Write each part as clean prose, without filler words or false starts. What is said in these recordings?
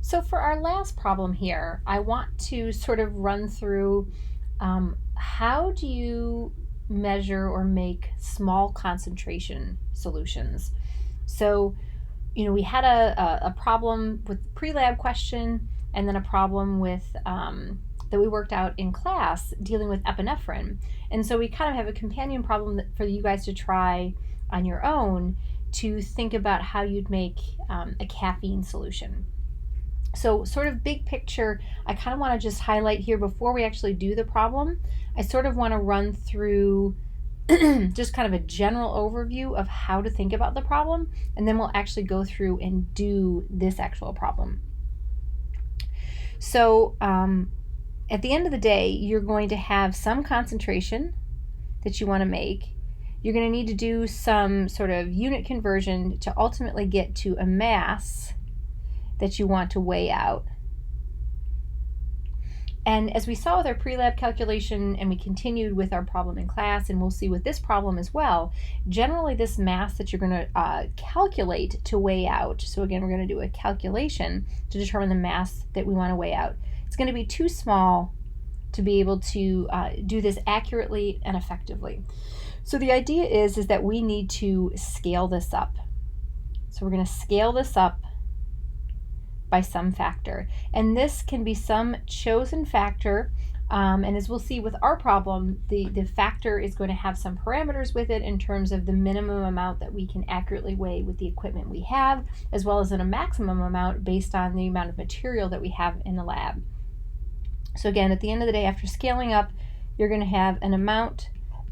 So for our last problem here, I want to sort of run through how do you measure or make small concentration solutions. So, we had a problem with pre-lab question and then a problem with that we worked out in class dealing with epinephrine. And so we kind of have a companion problem for you guys to try on your own to think about how you'd make a caffeine solution. So sort of big picture, I kind of want to just highlight here before we actually do the problem. I sort of want to run through just kind of a general overview of how to think about the problem, and then we'll actually go through and do this actual problem. So at the end of the day, you're going to have some concentration that you want to make. You're going to need to do some sort of unit conversion to ultimately get to a mass that you want to weigh out. And as we saw with our pre-lab calculation, and we continued with our problem in class, and we'll see with this problem as well, generally this mass that you're going to calculate to weigh out, so again we're going to do a calculation to determine the mass that we want to weigh out. It's going to be too small to be able to do this accurately and effectively. So the idea is that we need to scale this up. So we're going to scale this up by some factor, and this can be some chosen factor, and as we'll see with our problem, the factor is going to have some parameters with it in terms of the minimum amount that we can accurately weigh with the equipment we have, as well as in a maximum amount based on the amount of material that we have in the lab. So again, at the end of the day, after scaling up, you're going to have an amount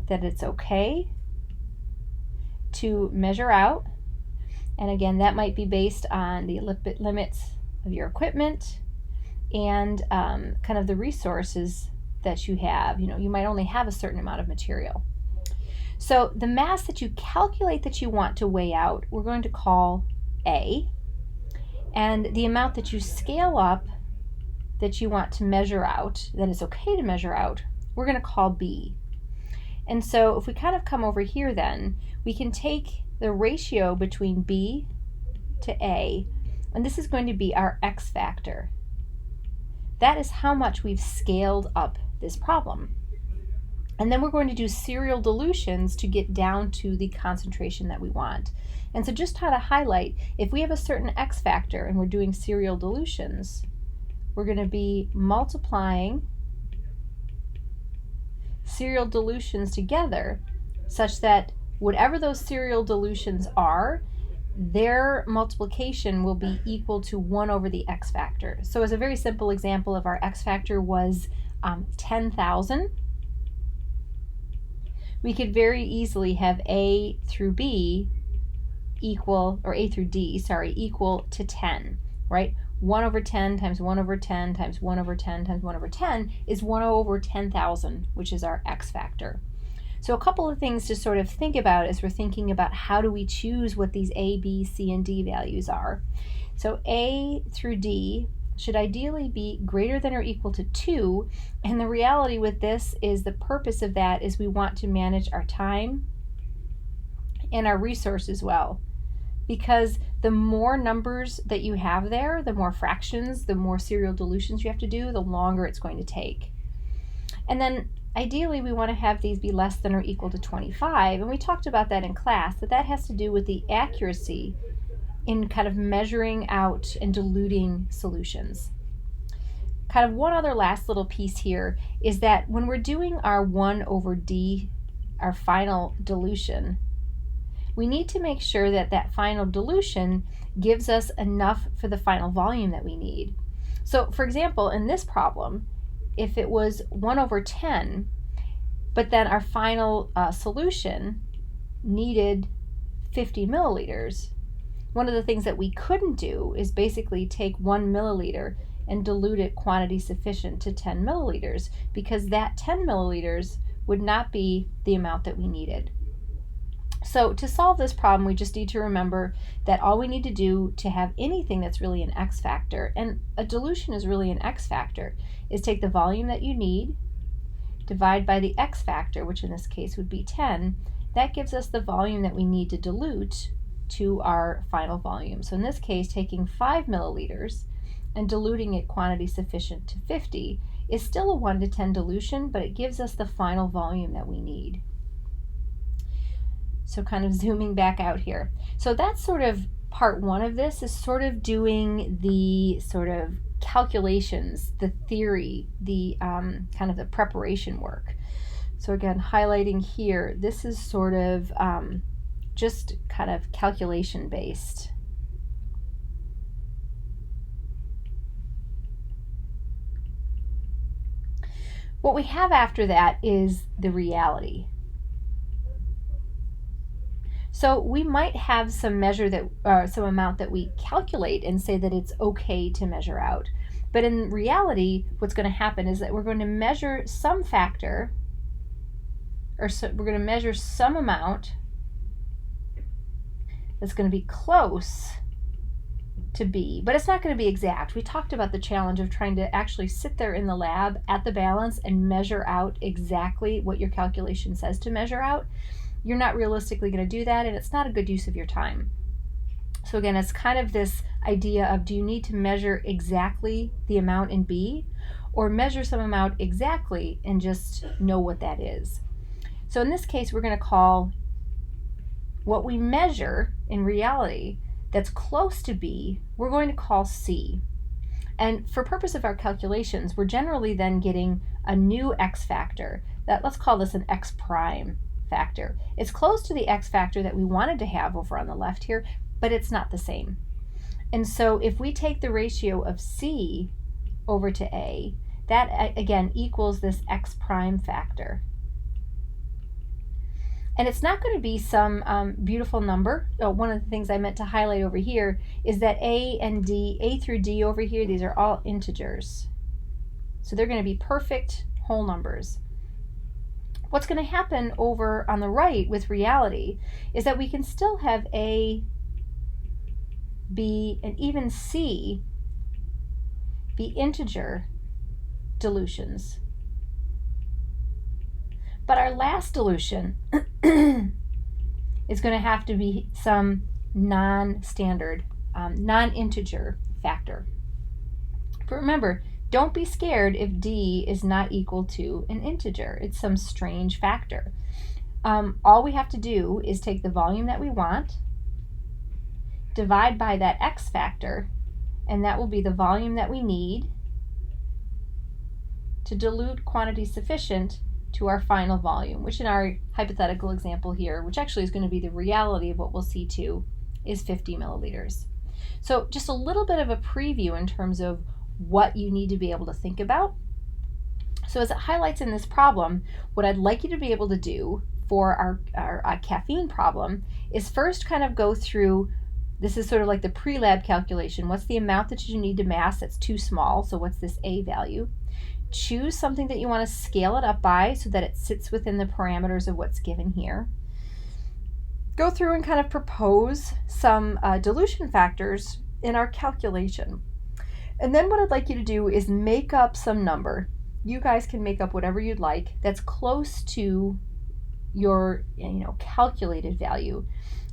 that it's okay to measure out, and again that might be based on the limits of your equipment and kind of the resources that you have. You might only have a certain amount of material. So the mass that you calculate that you want to weigh out, we're going to call A, and the amount that you scale up that you want to measure out, that is okay to measure out, we're going to call B. And so if we kind of come over here, then we can take the ratio between B to A, and this is going to be our X factor. That is how much we've scaled up this problem. And then we're going to do serial dilutions to get down to the concentration that we want. And so just how to highlight, if we have a certain X factor and we're doing serial dilutions, we're going to be multiplying serial dilutions together such that whatever those serial dilutions are, their multiplication will be equal to 1 over the X factor. So as a very simple example, if our X factor was 10,000, we could very easily have A through B equal, or A through D, sorry, equal to 10, right? 1 over 10 times 1 over 10 times 1 over 10 times 1 over 10 is 1 over 10,000, which is our X factor. So a couple of things to sort of think about as we're thinking about how do we choose what these A, B, C, and D values are. So A through D should ideally be greater than or equal to 2, and the reality with this is the purpose of that is we want to manage our time and our resources well. Because the more numbers that you have there, the more fractions, the more serial dilutions you have to do, the longer it's going to take. And then ideally we want to have these be less than or equal to 25, and we talked about that in class, that has to do with the accuracy in kind of measuring out and diluting solutions. Kind of one other last little piece here is that when we're doing our 1 over D, our final dilution, we need to make sure that that final dilution gives us enough for the final volume that we need. So for example, in this problem, if it was 1 over 10, but then our final solution needed 50 milliliters, one of the things that we couldn't do is basically take 1 milliliter and dilute it quantity sufficient to 10 milliliters, because that 10 milliliters would not be the amount that we needed. So to solve this problem, we just need to remember that all we need to do to have anything that's really an X factor, and a dilution is really an X factor, is take the volume that you need, divide by the X factor, which in this case would be 10. That gives us the volume that we need to dilute to our final volume. So in this case, taking 5 milliliters and diluting it quantity sufficient to 50 is still a 1 to 10 dilution, but it gives us the final volume that we need. So kind of zooming back out here. So that's sort of part one of this, is sort of doing the sort of calculations, the theory, the kind of the preparation work. So again, highlighting here, this is sort of just kind of calculation based. What we have after that is the reality. So we might have some measure that, some amount that we calculate and say that it's okay to measure out. But in reality, what's going to happen is that we're going to measure some factor, or so we're going to measure some amount that's going to be close to B, but it's not going to be exact. We talked about the challenge of trying to actually sit there in the lab at the balance and measure out exactly what your calculation says to measure out. You're not realistically going to do that, and it's not a good use of your time. So again, it's kind of this idea of, do you need to measure exactly the amount in B, or measure some amount exactly and just know what that is? So in this case, we're going to call what we measure in reality that's close to B, we're going to call C. And for purpose of our calculations, we're generally then getting a new X factor. Let's call this an X prime factor. It's close to the X factor that we wanted to have over on the left here, but it's not the same. And so if we take the ratio of C over to A, that again equals this X prime factor. And it's not going to be some beautiful number. One of the things I meant to highlight over here is that A and D, A through D over here, these are all integers. So they're going to be perfect whole numbers. What's going to happen over on the right with reality is that we can still have A, B, and even C be integer dilutions. But our last dilution is going to have to be some non-standard, non-integer factor. But remember, don't be scared if D is not equal to an integer. It's some strange factor. All we have to do is take the volume that we want, divide by that X factor, and that will be the volume that we need to dilute quantity sufficient to our final volume, which in our hypothetical example here, which actually is going to be the reality of what we'll see too, is 50 milliliters. So just a little bit of a preview in terms of what you need to be able to think about. So as it highlights in this problem, what I'd like you to be able to do for our caffeine problem is first kind of go through, this is sort of like the pre-lab calculation. What's the amount that you need to mass that's too small? So what's this A value? Choose something that you want to scale it up by so that it sits within the parameters of what's given here. Go through and kind of propose some dilution factors in our calculation. And then what I'd like you to do is make up some number. You guys can make up whatever you'd like that's close to your calculated value.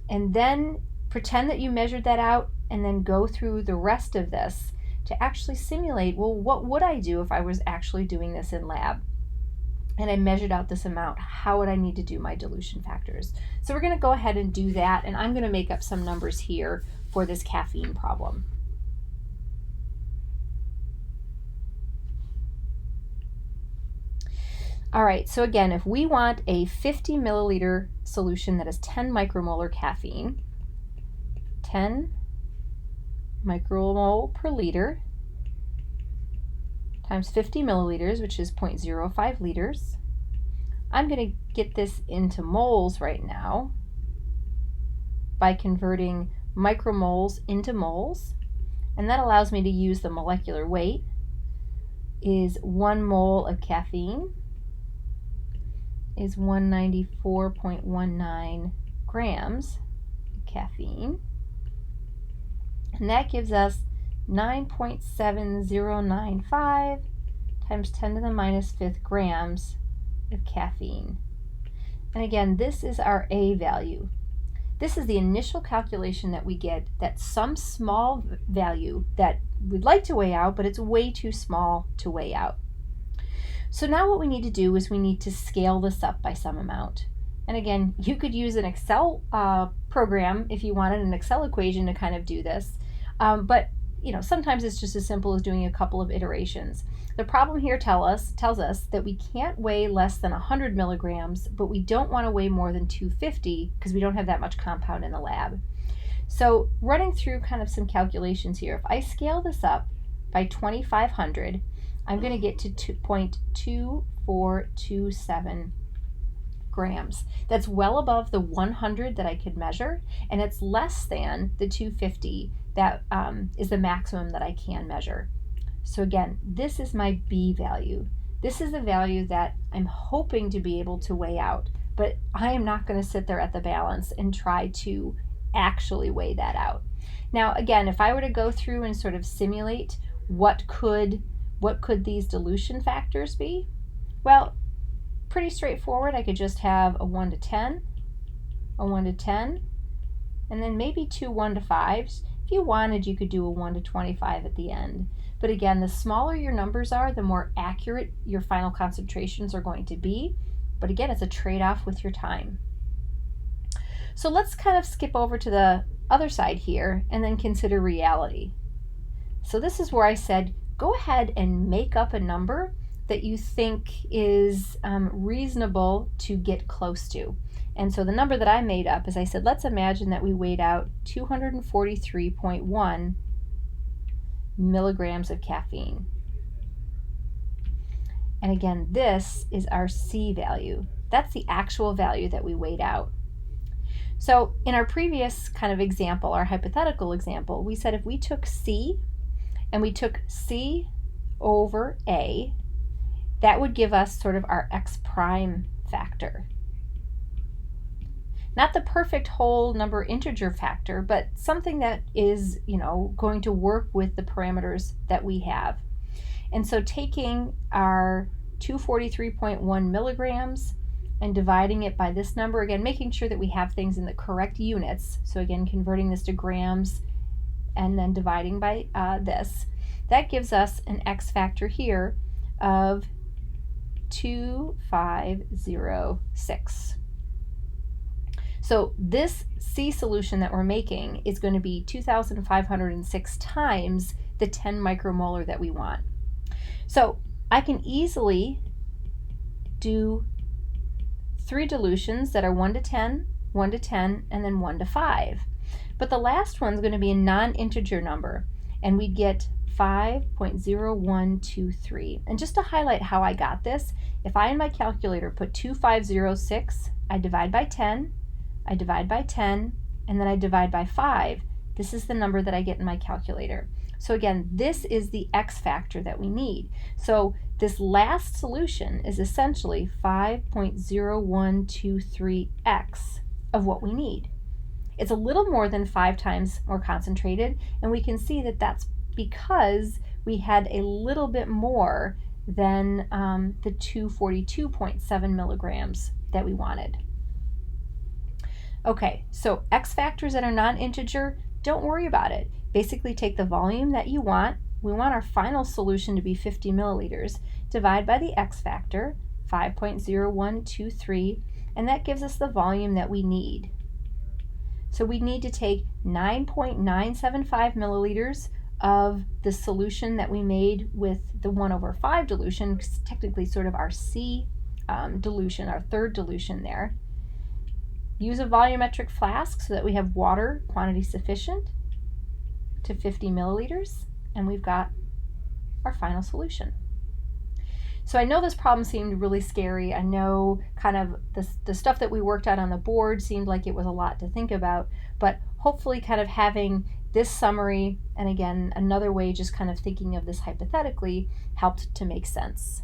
And then pretend that you measured that out, and then go through the rest of this to actually simulate, well, what would I do if I was actually doing this in lab and I measured out this amount? How would I need to do my dilution factors? So we're going to go ahead and do that, and I'm going to make up some numbers here for this caffeine problem. All right, so again, if we want a 50 milliliter solution that is 10 micromolar caffeine, 10 micromole per liter times 50 milliliters, which is 0.05 liters. I'm going to get this into moles right now by converting micromoles into moles, and that allows me to use the molecular weight. Is 1 mole of caffeine is 194.19 grams of caffeine. And that gives us 9.7095 times 10 to the minus 5th grams of caffeine. And again, this is our A value. This is the initial calculation that we get, that some small value that we'd like to weigh out, but it's way too small to weigh out. So now what we need to do is we need to scale this up by some amount. And again, you could use an Excel program if you wanted an Excel equation to kind of do this. But sometimes it's just as simple as doing a couple of iterations. The problem here tells us that we can't weigh less than 100 milligrams, but we don't want to weigh more than 250 because we don't have that much compound in the lab. So running through kind of some calculations here, if I scale this up by 2,500, I'm going to get to 2.2427 grams. That's well above the 100 that I could measure, and it's less than the 250 that is the maximum that I can measure. So again, this is my B value. This is the value that I'm hoping to be able to weigh out, but I am not going to sit there at the balance and try to actually weigh that out. Now again, if I were to go through and sort of simulate what could these dilution factors be, well, pretty straightforward. I could just have a 1 to 10, a 1 to 10, and then maybe two 1 to 5s. If you wanted, you could do a 1 to 25 at the end. But again, the smaller your numbers are, the more accurate your final concentrations are going to be. But again, it's a trade-off with your time. So let's kind of skip over to the other side here and then consider reality. So this is where I said, go ahead and make up a number that you think is reasonable to get close to. And so the number that I made up is, I said, let's imagine that we weighed out 243.1 milligrams of caffeine. And again, this is our C value. That's the actual value that we weighed out. So in our previous kind of example, our hypothetical example, we said if we took C and we took C over A, that would give us sort of our X prime factor. Not the perfect whole number integer factor, but something that is, going to work with the parameters that we have. And so taking our 243.1 milligrams and dividing it by this number, again, making sure that we have things in the correct units. So again, converting this to grams and then dividing by this, that gives us an X factor here of 2506. So this C solution that we're making is going to be 2,506 times the 10 micromolar that we want. So I can easily do 3 dilutions that are 1 to 10, 1 to 10, and then 1 to 5. But the last one's going to be a non-integer number, and we get 5.0123. And just to highlight how I got this, if I in my calculator put 2506, I divide by 10, I divide by 10, and then I divide by 5. This is the number that I get in my calculator. So again, this is the X factor that we need. So this last solution is essentially 5.0123x of what we need. It's a little more than 5 times more concentrated, and we can see that that's because we had a little bit more than the 242.7 milligrams that we wanted. Okay, so X factors that are non-integer, don't worry about it. Basically take the volume that you want. We want our final solution to be 50 milliliters. Divide by the X factor, 5.0123, and that gives us the volume that we need. So we need to take 9.975 milliliters of the solution that we made with the 1/5 dilution, technically sort of our C dilution, our third dilution there. Use a volumetric flask so that we have water quantity sufficient to 50 milliliters, and we've got our final solution. So I know this problem seemed really scary. I know kind of the stuff that we worked out on the board seemed like it was a lot to think about, but hopefully kind of having this summary, and again, another way just kind of thinking of this hypothetically, helped to make sense.